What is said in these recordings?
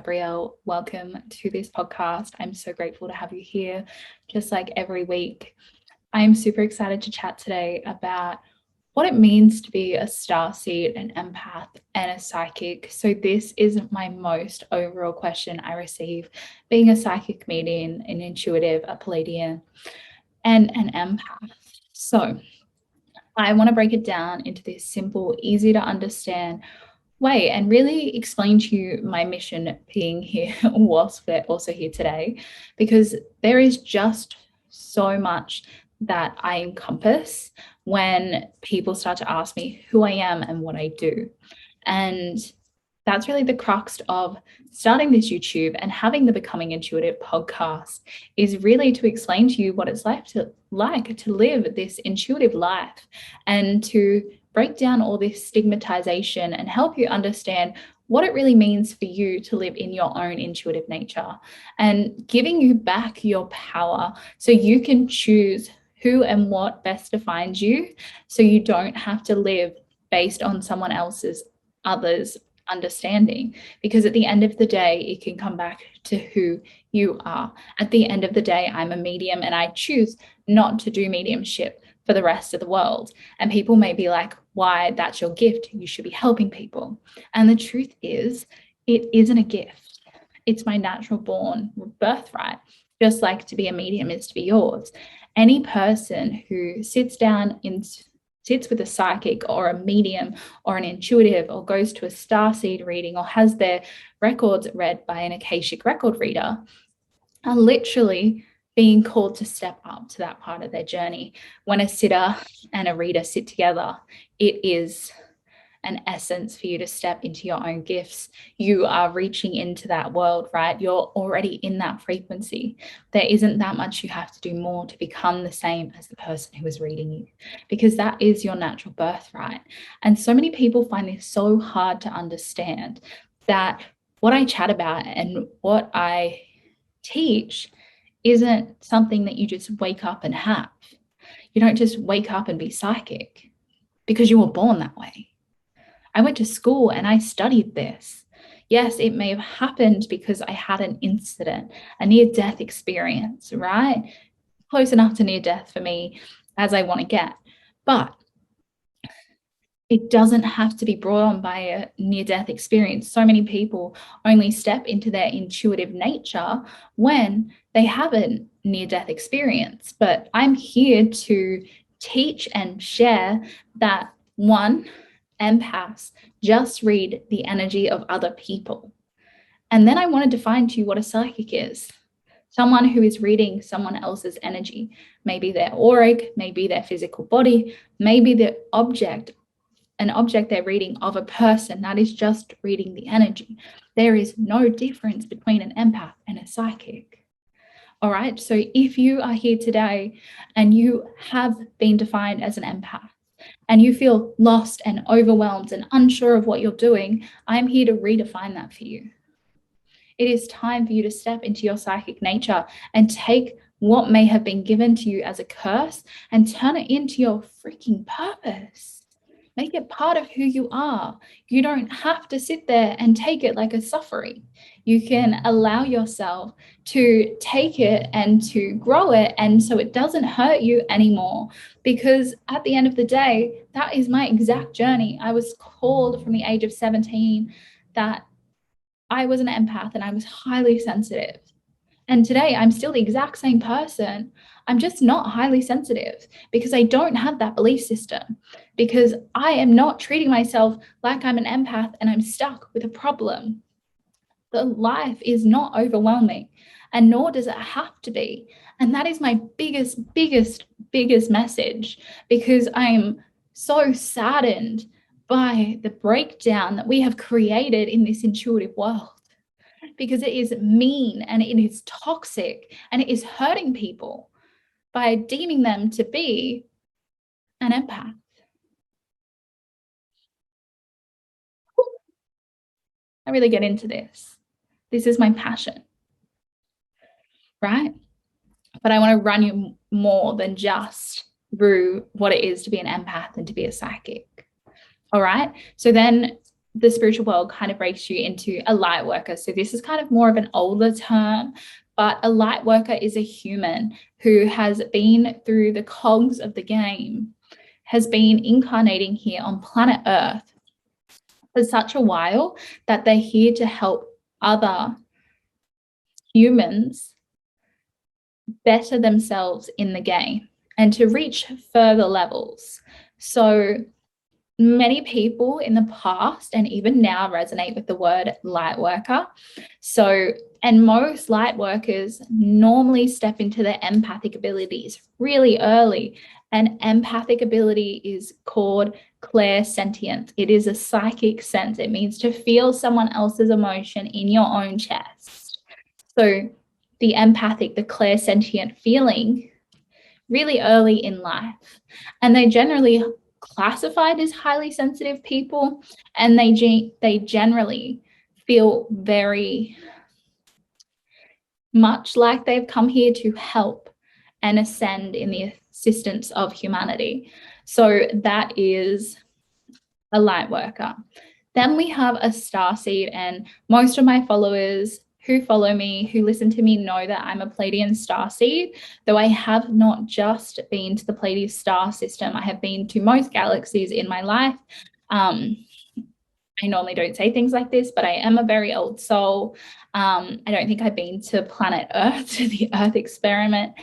Gabrielle. Welcome to this podcast. I'm so grateful to have you here, just like every week. I'm super excited to chat today about what it means to be a starseed, an empath, and a psychic. So this is my most overall question I receive, being a psychic medium, an intuitive, a Palladian, and an empath. So I want to break it down into this simple, easy to understand way and really explain to you my mission being here whilst we're also here today, because there is just so much that I encompass when people start to ask me who I am and what I do. And that's really the crux of starting this YouTube and having the Becoming Intuitive podcast, is really to explain to you what it's like to live this intuitive life and to break down all this stigmatization and help you understand what it really means for you to live in your own intuitive nature, and giving you back your power so you can choose who and what best defines you, so you don't have to live based on someone else's, others' understanding. Because at the end of the day, it can come back to who you are. At the end of the day, I'm a medium and I choose not to do mediumship for the rest of the world. And people may be like, why? That's your gift. You should be helping people. And the truth is, it isn't a gift. It's my natural born birthright. Just like to be a medium is to be yours. Any person who sits with a psychic or a medium or an intuitive, or goes to a starseed reading, or has their records read by an Akashic record reader, are literally being called to step up to that part of their journey. When a sitter and a reader sit together, it is an essence for you to step into your own gifts. You are reaching into that world, right? You're already in that frequency. There isn't that much you have to do more to become the same as the person who is reading you, because that is your natural birthright. And so many people find this so hard to understand, that what I chat about and what I teach isn't something that you just wake up and have. You don't just wake up and be psychic because you were born that way. I went to school and I studied this. Yes, it may have happened because I had an incident, a near-death experience, right? Close enough to near-death for me as I want to get. But it doesn't have to be brought on by a near-death experience. So many people only step into their intuitive nature when they have a near-death experience. But I'm here to teach and share that, one, empaths just read the energy of other people. And then I want to define to you what a psychic is. Someone who is reading someone else's energy, maybe their auric, maybe their physical body, maybe an object they're reading of a person, that is just reading the energy. There is no difference between an empath and a psychic. All right. So if you are here today and you have been defined as an empath, and you feel lost and overwhelmed and unsure of what you're doing, I'm here to redefine that for you. It is time for you to step into your psychic nature and take what may have been given to you as a curse and turn it into your freaking purpose. Make it part of who you are. You don't have to sit there and take it like a suffering. You can allow yourself to take it and to grow it, and so it doesn't hurt you anymore. Because at the end of the day, that is my exact journey. I was called from the age of 17 that I was an empath and I was highly sensitive. And today I'm still the exact same person. I'm just not highly sensitive because I don't have that belief system, because I am not treating myself like I'm an empath and I'm stuck with a problem. The life is not overwhelming, and nor does it have to be. And that is my biggest message, because I'm so saddened by the breakdown that we have created in this intuitive world. Because it is mean and it is toxic and it is hurting people by deeming them to be an empath. I really get into this. This is my passion, right? But I want to run you more than just through what it is to be an empath and to be a psychic. All right. So then the spiritual world kind of breaks you into a light worker. So this is kind of more of an older term, but a light worker is a human who has been through the cogs of the game, has been incarnating here on planet Earth for such a while that they're here to help other humans better themselves in the game and to reach further levels. So many people in the past and even now resonate with the word light worker. And most light workers normally step into their empathic abilities really early. And empathic ability is called clairsentience. It is a psychic sense. It means to feel someone else's emotion in your own chest. So the empathic, the clairsentient feeling really early in life. And they generally classified as highly sensitive people, and they generally feel very much like they've come here to help and ascend in the assistance of humanity. So that is a light worker. Then we have a starseed, and most of my followers who follow me, who listen to me, know that I'm a Pleiadian starseed, though I have not just been to the Pleiadian star system. I have been to most galaxies in my life. I normally don't say things like this, but I am a very old soul. I don't think I've been to planet Earth, to the Earth experiment,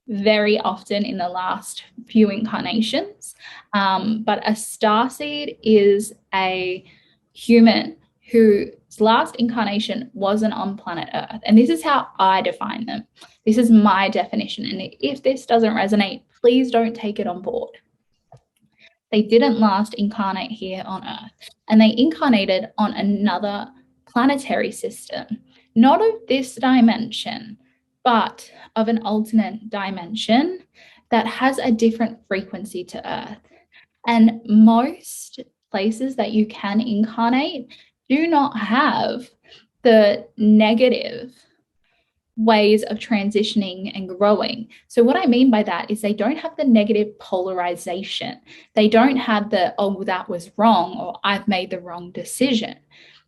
very often in the last few incarnations. But a starseed is a human whose last incarnation wasn't on planet Earth. And this is how I define them. This is my definition. And if this doesn't resonate, please don't take it on board. They didn't last incarnate here on Earth, and they incarnated on another planetary system, not of this dimension, but of an alternate dimension that has a different frequency to Earth. And most places that you can incarnate do not have the negative ways of transitioning and growing. So what I mean by that is they don't have the negative polarization. They don't have the, oh, that was wrong, or I've made the wrong decision.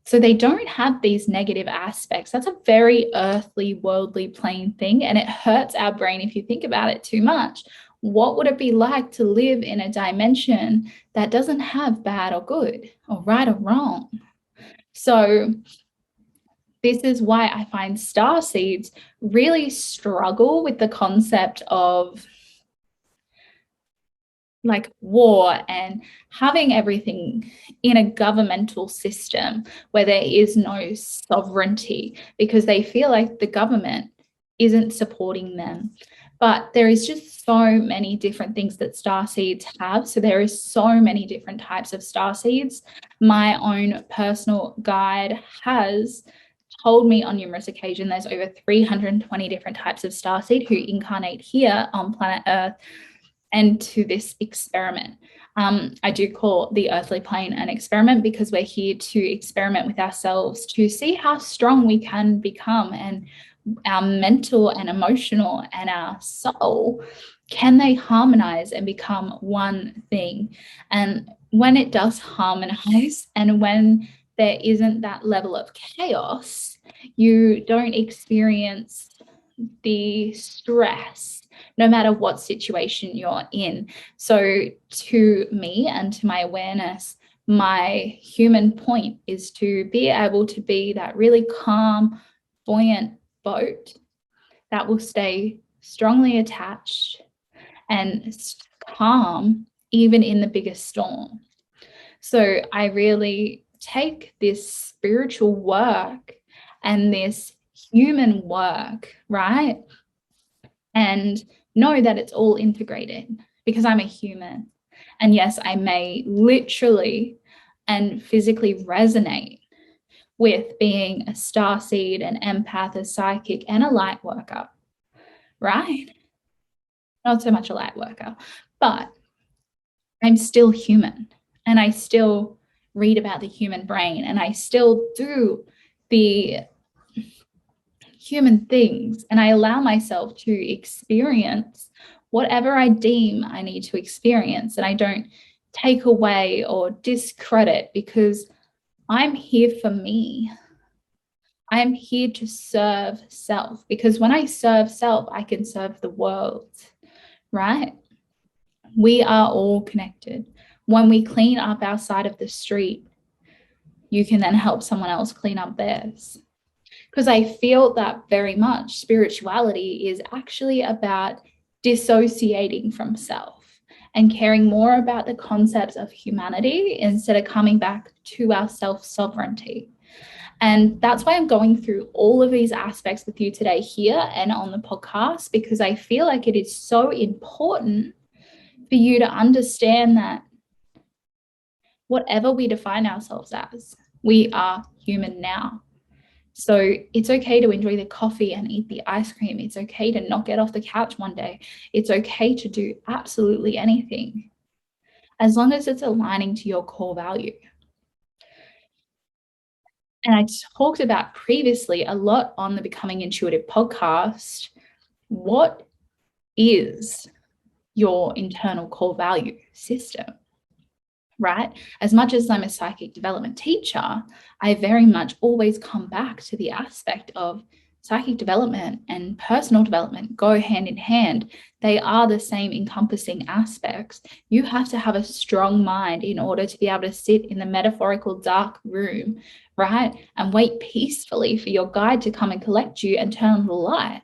So they don't have these negative aspects. That's a very earthly, worldly plane thing, and it hurts our brain if you think about it too much. What would it be like to live in a dimension that doesn't have bad or good, or right or wrong? So this is why I find starseeds really struggle with the concept of like war and having everything in a governmental system where there is no sovereignty, because they feel like the government isn't supporting them. But there is just so many different things that starseeds have. So there is so many different types of starseeds. My own personal guide has told me on numerous occasions there's over 320 different types of starseed who incarnate here on planet Earth and to this experiment. I do call the earthly plane an experiment because we're here to experiment with ourselves to see how strong we can become, and our mental and emotional and our soul, can they harmonize and become one thing? And when it does harmonize, and when there isn't that level of chaos, you don't experience the stress no matter what situation you're in. So to me and to my awareness, my human point is to be able to be that really calm, buoyant boat that will stay strongly attached and calm even in the biggest storm. So I really take this spiritual work and this human work, right? And know that it's all integrated, because I'm a human. And yes, I may literally and physically resonate with being a starseed, an empath, a psychic, and a light worker, right? Not so much a light worker, but I'm still human, and I still read about the human brain, and I still do the human things, and I allow myself to experience whatever I deem I need to experience, and I don't take away or discredit, because I'm here for me. I am here to serve self, because when I serve self, I can serve the world, right? We are all connected. When we clean up our side of the street, you can then help someone else clean up theirs. Because I feel that very much spirituality is actually about dissociating from self and caring more about the concepts of humanity instead of coming back to our self-sovereignty. And that's why I'm going through all of these aspects with you today here and on the podcast, because I feel like it is so important for you to understand that whatever we define ourselves as, we are human now. So it's okay to enjoy the coffee and eat the ice cream. It's okay to not get off the couch one day. It's okay to do absolutely anything, as long as it's aligning to your core value. And I talked about previously a lot on the Becoming Intuitive podcast, what is your internal core value system, right? As much as I'm a psychic development teacher, I very much always come back to the aspect of psychic development and personal development go hand in hand. They are the same encompassing aspects. You have to have a strong mind in order to be able to sit in the metaphorical dark room, right? And wait peacefully for your guide to come and collect you and turn on the light.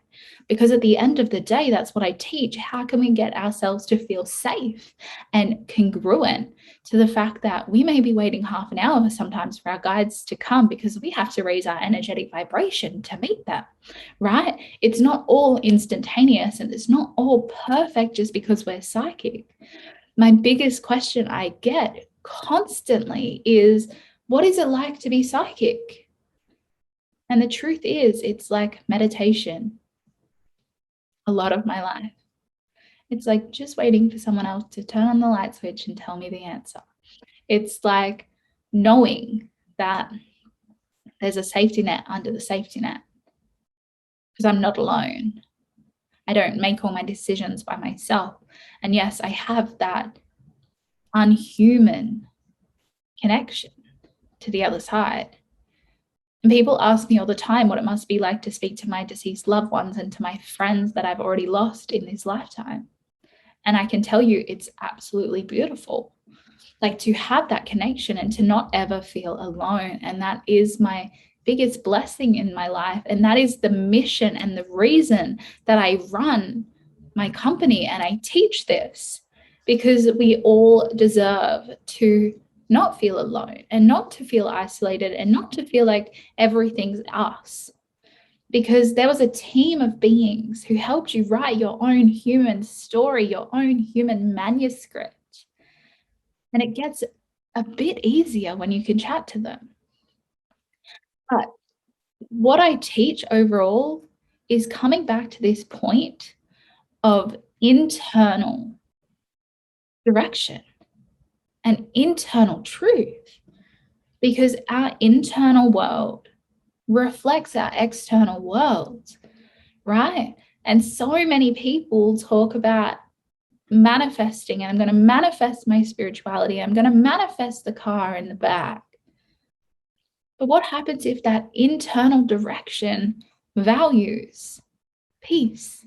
Because at the end of the day, that's what I teach. How can we get ourselves to feel safe and congruent to the fact that we may be waiting half an hour sometimes for our guides to come because we have to raise our energetic vibration to meet them, right? It's not all instantaneous and it's not all perfect just because we're psychic. My biggest question I get constantly is, what is it like to be psychic? And the truth is, it's like meditation a lot of my life. It's like just waiting for someone else to turn on the light switch and tell me the answer. It's like knowing that there's a safety net under the safety net, because I'm not alone. I don't make all my decisions by myself. And yes, I have that unhuman connection to the other side. And people ask me all the time what it must be like to speak to my deceased loved ones and to my friends that I've already lost in this lifetime. And I can tell you it's absolutely beautiful. Like to have that connection and to not ever feel alone. And that is my biggest blessing in my life. And that is the mission and the reason that I run my company and I teach this, because we all deserve to not feel alone and not to feel isolated and not to feel like everything's us. Because there was a team of beings who helped you write your own human story, your own human manuscript. And it gets a bit easier when you can chat to them. But what I teach overall is coming back to this point of internal direction and internal truth, because our internal world reflects our external world, right? And so many people talk about manifesting, and I'm going to manifest my spirituality. I'm going to manifest the car in the back. But what happens if that internal direction values peace,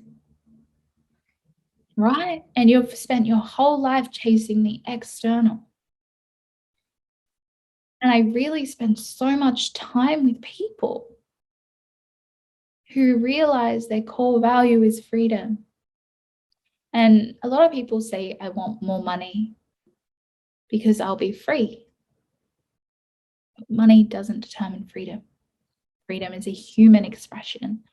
right? And you've spent your whole life chasing the external. And I really spend so much time with people who realize their core value is freedom. And a lot of people say, I want more money because I'll be free. But money doesn't determine freedom. Freedom is a human expression.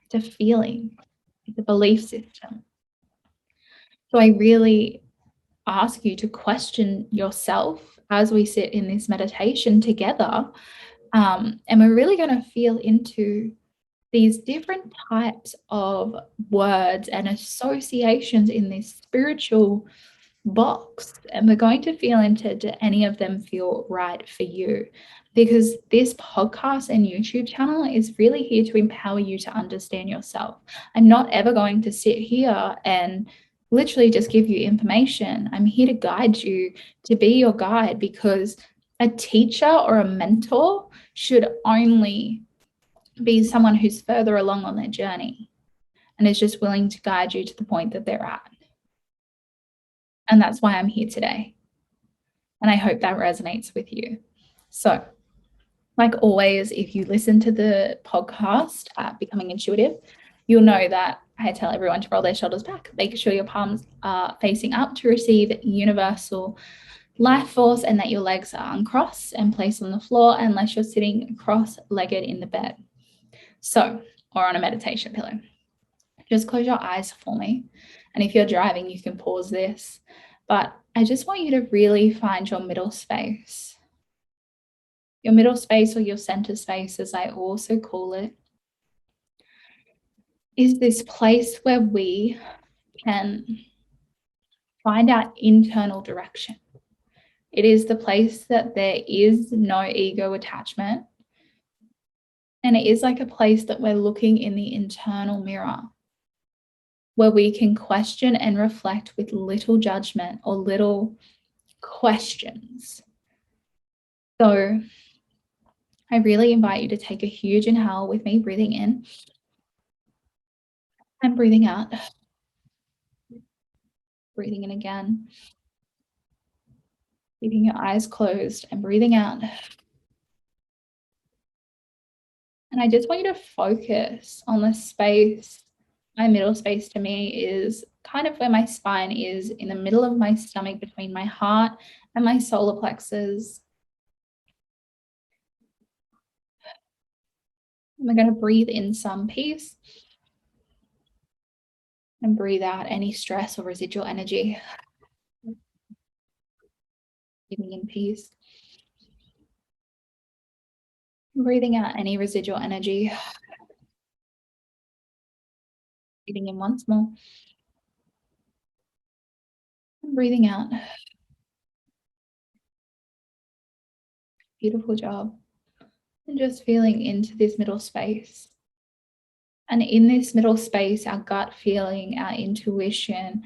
It's a feeling. It's a belief system. So I really ask you to question yourself as we sit in this meditation together. And we're really going to feel into these different types of words and associations in this spiritual box. And we're going to feel into, do any of them feel right for you? Because this podcast and YouTube channel is really here to empower you to understand yourself. I'm not ever going to sit here and literally just give you information. I'm here to guide you, to be your guide, because A teacher or a mentor should only be someone who's further along on their journey and is just willing to guide you to the point that they're at. And that's why I'm here today. And I hope that resonates with you. So, like always, if you listen to the podcast, Becoming Intuitive, you'll know that I tell everyone to roll their shoulders back. Make sure your palms are facing up to receive universal life force, and that your legs are uncrossed and placed on the floor unless you're sitting cross-legged in the bed. So, or on a meditation pillow. Just close your eyes for me. And if you're driving, you can pause this. But I just want you to really find your middle space. Your middle space, or your center space, as I also call it, is this place where we can find our internal direction. It is the place that there is no ego attachment. And it is like a place that we're looking in the internal mirror, where we can question and reflect with little judgment or little questions. So I really invite you to take a huge inhale with me, breathing in and breathing out. Breathing in again. Keeping your eyes closed and breathing out. And I just want you to focus on the space. My middle space to me is kind of where my spine is, in the middle of my stomach, between my heart and my solar plexus. And we're going to breathe in some peace and breathe out any stress or residual energy. Breathing in peace. Breathing out any residual energy. Breathing in once more. And breathing out. Beautiful job. And just feeling into this middle space. And in this middle space, our gut feeling, our intuition,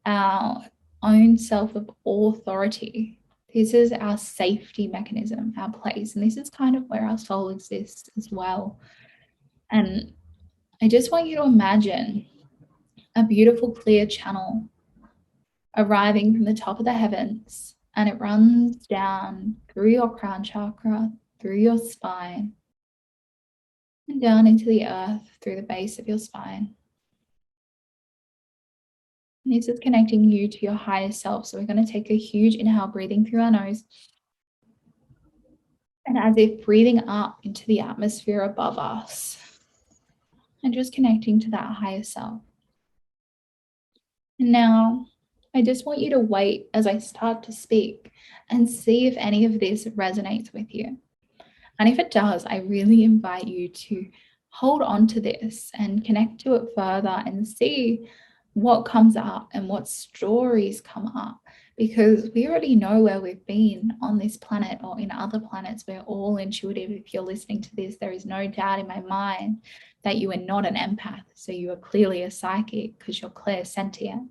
our own self of authority. This is our safety mechanism, our place. And this is kind of where our soul exists as well. And I just want you to imagine a beautiful, clear channel arriving from the top of the heavens, and it runs down through your crown chakra, through your spine, and down into the earth through the base of your spine. And this is connecting you to your higher self. So we're going to take a huge inhale, breathing through our nose. And as if breathing up into the atmosphere above us. And just connecting to that higher self. And now, I just want you to wait as I start to speak and see if any of this resonates with you. And if it does, I really invite you to hold on to this and connect to it further and see what comes up and what stories come up, because we already know where we've been on this planet or in other planets. We're all intuitive. If you're listening to this, there is no doubt in my mind that you are not an empath. So you are clearly a psychic, because you're clairsentient,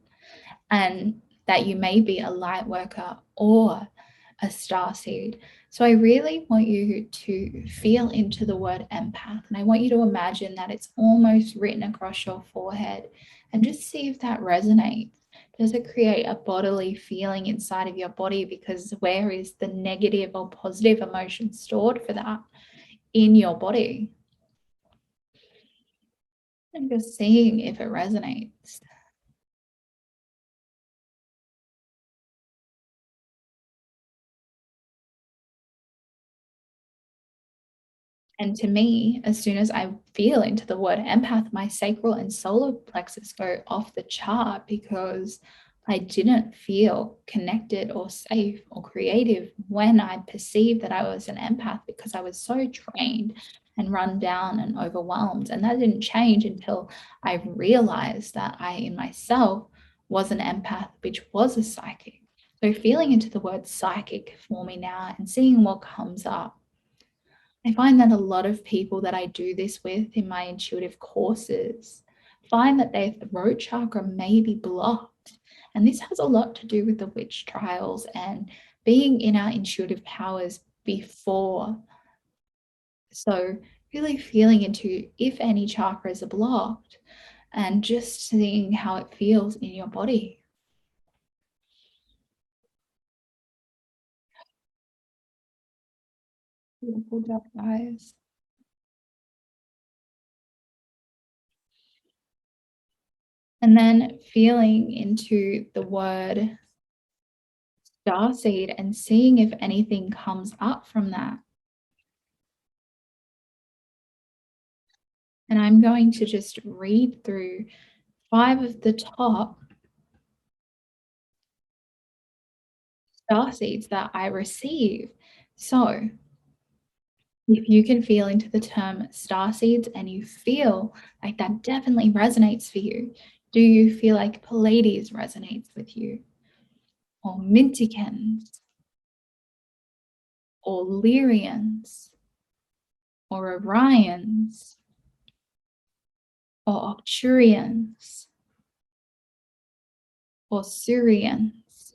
and that you may be a light worker or a starseed. So I really want you to feel into the word empath, and I want you to imagine that it's almost written across your forehead, and just see if that resonates. Does it create a bodily feeling inside of your body? Because where is the negative or positive emotion stored for that in your body? And just seeing if it resonates. And to me, as soon as I feel into the word empath, my sacral and solar plexus go off the chart, because I didn't feel connected or safe or creative when I perceived that I was an empath, because I was so trained and run down and overwhelmed. And that didn't change until I realized that I, in myself, was an empath, which was a psychic. So feeling into the word psychic for me now and seeing what comes up. I find that a lot of people that I do this with in my intuitive courses find that their throat chakra may be blocked. And this has a lot to do with the witch trials and being in our intuitive powers before. So really feeling into if any chakras are blocked and just seeing how it feels in your body. Beautiful job, guys. And then feeling into the word starseed and seeing if anything comes up from that. And I'm going to just read through 5 of the top starseeds that I receive. So if you can feel into the term starseeds and you feel like that definitely resonates for you, do you feel like Pleiades resonates with you? Or Mintikins? Or Lyrians? Or Orions? Or Arcturians? Or Sirians?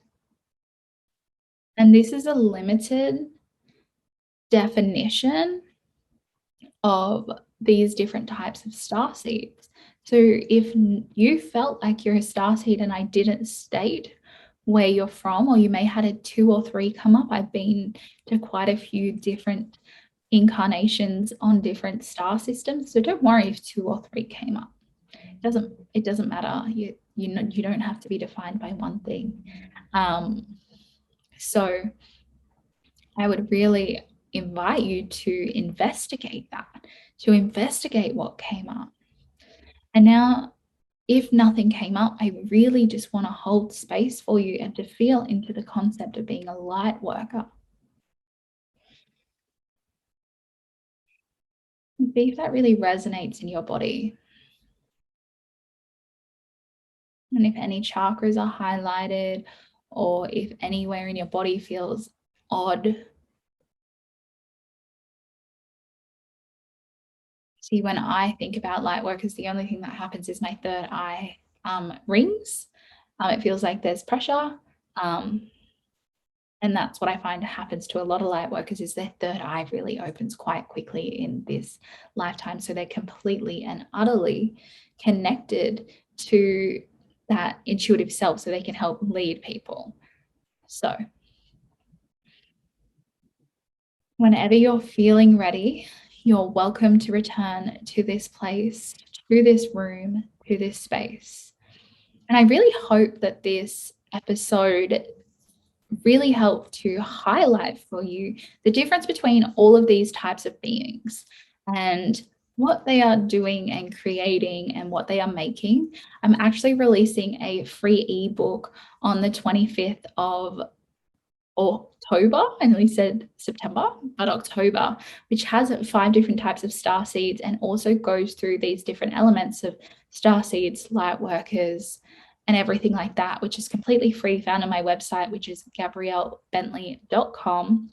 And this is a limited definition of these different types of star seeds. So if you felt like you're a star seed and I didn't state where you're from, or you may have had 2 or 3 come up, I've been to quite a few different incarnations on different star systems. So don't worry if 2 or 3 came up. It doesn't matter. You know, you don't have to be defined by one thing. So I would really invite you to investigate that, to investigate what came up. And now, if nothing came up, I really just want to hold space for you and to feel into the concept of being a light worker. See if that really resonates in your body. And if any chakras are highlighted or if anywhere in your body feels odd. See, when I think about light workers, the only thing that happens is my third eye rings. It feels like there's pressure. And that's what I find happens to a lot of light workers is their third eye really opens quite quickly in this lifetime. So they're completely and utterly connected to that intuitive self so they can help lead people. So whenever you're feeling ready, you're welcome to return to this place, to this room, to this space. And I really hope that this episode really helped to highlight for you the difference between all of these types of beings and what they are doing and creating and what they are making. I'm actually releasing a free ebook on the 25th of October. I nearly said September, but October, which has 5 different types of star seeds and also goes through these different elements of star seeds, light workers, and everything like that, which is completely free, found on my website, which is gabriellebentley.com,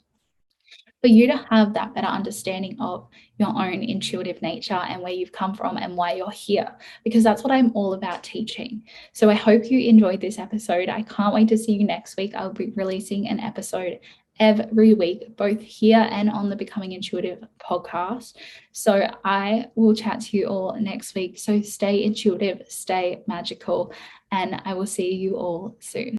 for you to have that better understanding of your own intuitive nature and where you've come from and why you're here, because that's what I'm all about teaching. So I hope you enjoyed this episode. I can't wait to see you next week. I'll be releasing an episode every week, both here and on the Becoming Intuitive podcast. So I will chat to you all next week. So stay intuitive, stay magical, and I will see you all soon.